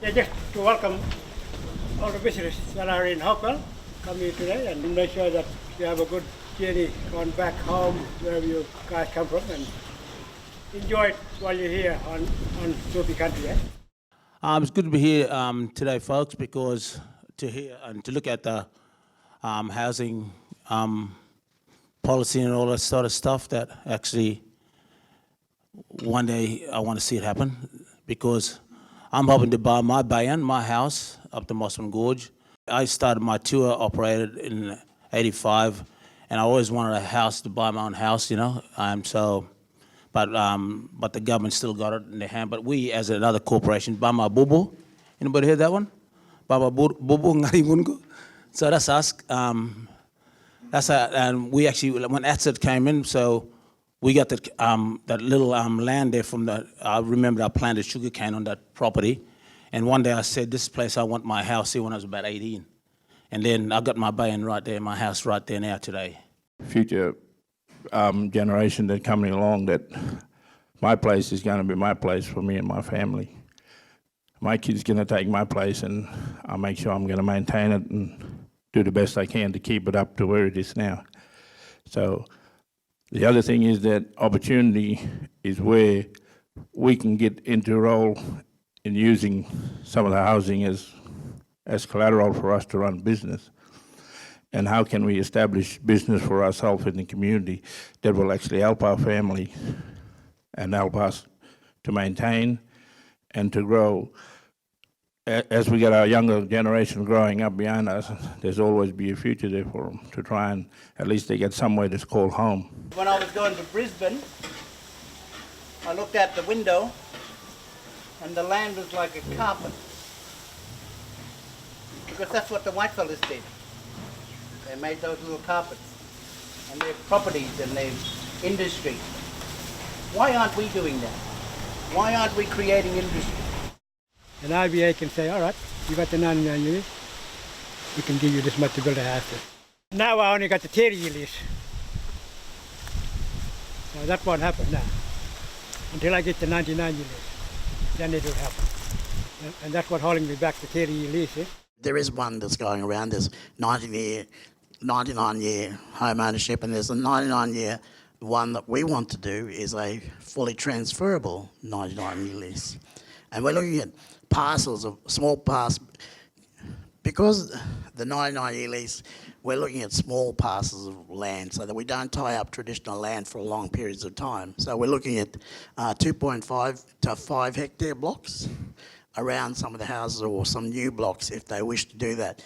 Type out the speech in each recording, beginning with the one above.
Yeah, just to welcome all the visitors that are in Hopewell come here today and make sure that you have a good journey going back home wherever you guys come from and enjoy it while you're here on Tupi country. Eh? It's good to be here today, folks, because to hear and to look at the housing policy and all that sort of stuff that actually one day I want to see it happen, because I'm hoping to buy my bayan, my house up the Mossman Gorge. I started my tour operated in '85, and I always wanted a house to buy my own house, you know. But the government still got it in their hand. But we, as another corporation, Bama Bubu, anybody heard that one? Bama Bubu Ngari Mungu. So that's us. And we actually, when ATSIT came in, so we got that little land there from the. I remember I planted sugarcane on that property, and one day I said, "This place I want my house here." When I was about 18, and then I got my bayan right there, my house right there now today. Future generation that coming along, that my place is going to be my place for me and my family. My kid's going to take my place, and I'll make sure I'm going to maintain it and do the best I can to keep it up to where it is now. So the other thing is that opportunity is where we can get into a role in using some of the housing as collateral for us to run business. And how can we establish business for ourselves in the community that will actually help our family and help us to maintain and to grow. As we get our younger generation growing up behind us, there's always be a future there for them to try and at least they get somewhere that's called home. When I was going to Brisbane, I looked out the window and the land was like a carpet, because that's what the white fellas did. They made those little carpets, and their properties and their industry. Why aren't we doing that? Why aren't we creating industry? And IBA can say, all right, you got the 99 years, we can give you this much to build a house. Now I only got the 30-year lease. Now that won't happen now. Until I get the 99-year lease, then it will happen. And that's what's holding me back, the 30-year lease. Eh? There is one that's going around, there's 99-year home ownership, and there's a 99-year one that we want to do is a fully transferable 99-year lease. And we're looking at parcels of small parcels. Because the 99-year lease, we're looking at small parcels of land so that we don't tie up traditional land for long periods of time. So we're looking at 2.5 to 5 hectare blocks around some of the houses, or some new blocks if they wish to do that.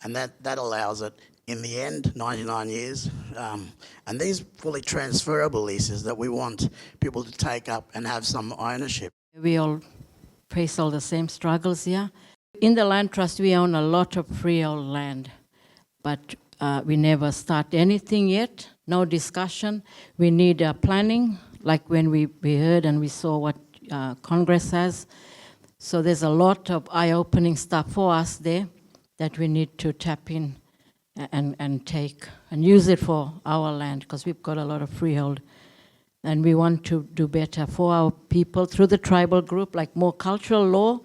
And that allows it, in the end, 99 years. And these fully transferable leases that we want people to take up and have some ownership. We all face all the same struggles here. In the land trust, we own a lot of freehold land, but we never start anything yet, no discussion. We need planning, like when we heard and we saw what Congress has. So there's a lot of eye-opening stuff for us there that we need to tap in and take and use it for our land, because we've got a lot of freehold. And we want to do better for our people through the tribal group, like more cultural law.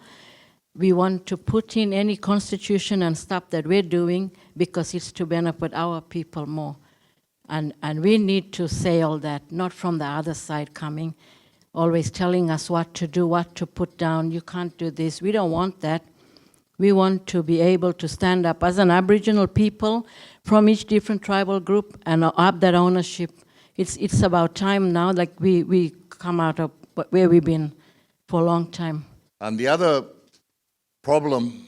We want to put in any constitution and stuff that we're doing because it's to benefit our people more. And we need to say all that, not from the other side coming, always telling us what to do, what to put down. You can't do this. We don't want that. We want to be able to stand up as an Aboriginal people from each different tribal group and up that ownership. It's about time now, like we come out of where we've been for a long time. And the other problem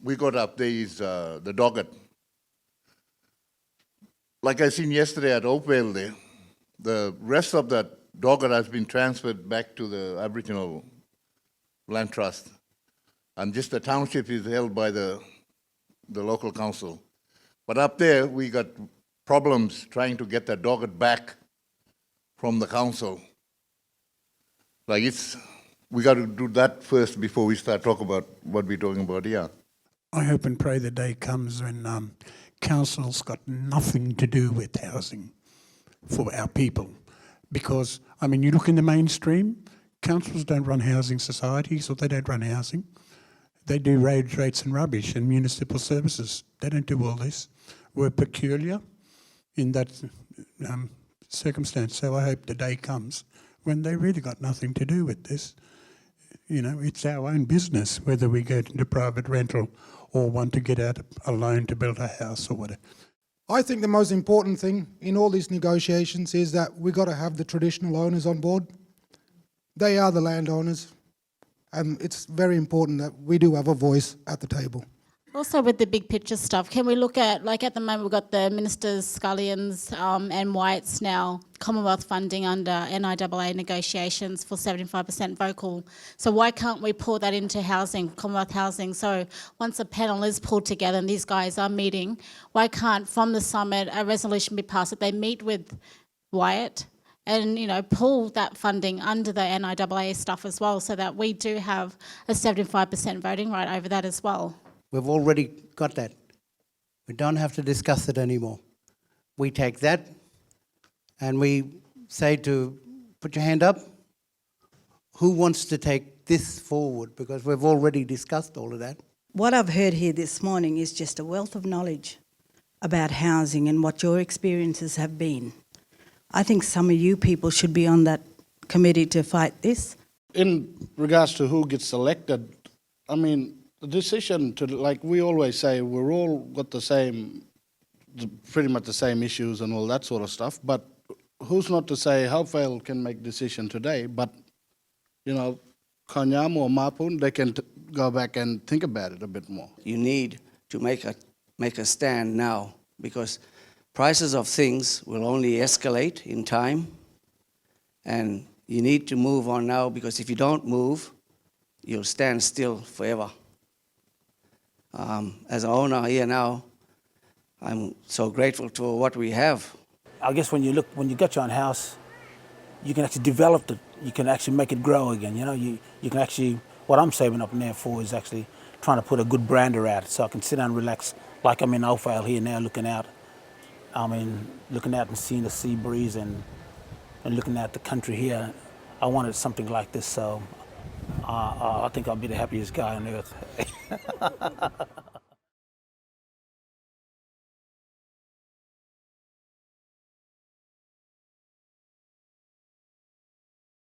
we got up there is the Doggett. Like I seen yesterday at Oakvale there, the rest of that Doggett has been transferred back to the Aboriginal Land Trust. And just the township is held by the local council. But up there, we got problems trying to get that Doggett back from the council. Like we got to do that first before we start talking about what we're talking about here. I hope and pray the day comes when council's got nothing to do with housing for our people. Because, I mean, you look in the mainstream, councils don't run housing societies, or they don't run housing. They do roads, rates and rubbish and municipal services. They don't do all this. We're peculiar in that circumstance. So I hope the day comes when they really got nothing to do with this. You know, it's our own business whether we go into private rental or want to get out a loan to build a house or whatever. I think the most important thing in all these negotiations is that we got to have the traditional owners on board. They are the landowners, and it's very important that we do have a voice at the table. Also with the big picture stuff, can we look at, like at the moment we've got the ministers, scullions and whites now, Commonwealth funding under NIAA negotiations for 75% vocal. So why can't we pull that into housing, Commonwealth housing? So once a panel is pulled together and these guys are meeting, why can't from the summit a resolution be passed that they meet with Wyatt and, you know, pull that funding under the NIAA stuff as well so that we do have a 75% voting right over that as well? We've already got that. We don't have to discuss it anymore. We take that and we say to put your hand up. Who wants to take this forward? Because we've already discussed all of that. What I've heard here this morning is just a wealth of knowledge about housing and what your experiences have been. I think some of you people should be on that committee to fight this. In regards to who gets elected, I mean, the decision to, like we always say, we're all got the same, pretty much the same issues and all that sort of stuff, but who's not to say Halfvale can make decision today, but, you know, Kanyam or Mapun, they can go back and think about it a bit more. You need to make a stand now because prices of things will only escalate in time, and you need to move on now because if you don't move, you'll stand still forever. As an owner here now, I'm so grateful for what we have. I guess when you get your own house, you can actually develop it. You can actually make it grow again. You know, you can actually, what I'm saving up now for is actually trying to put a good brander out so I can sit down and relax like I'm in Oakvale here now looking out. I mean, looking out and seeing the sea breeze and looking at the country here. I wanted something like this, so I think I'll be the happiest guy on earth.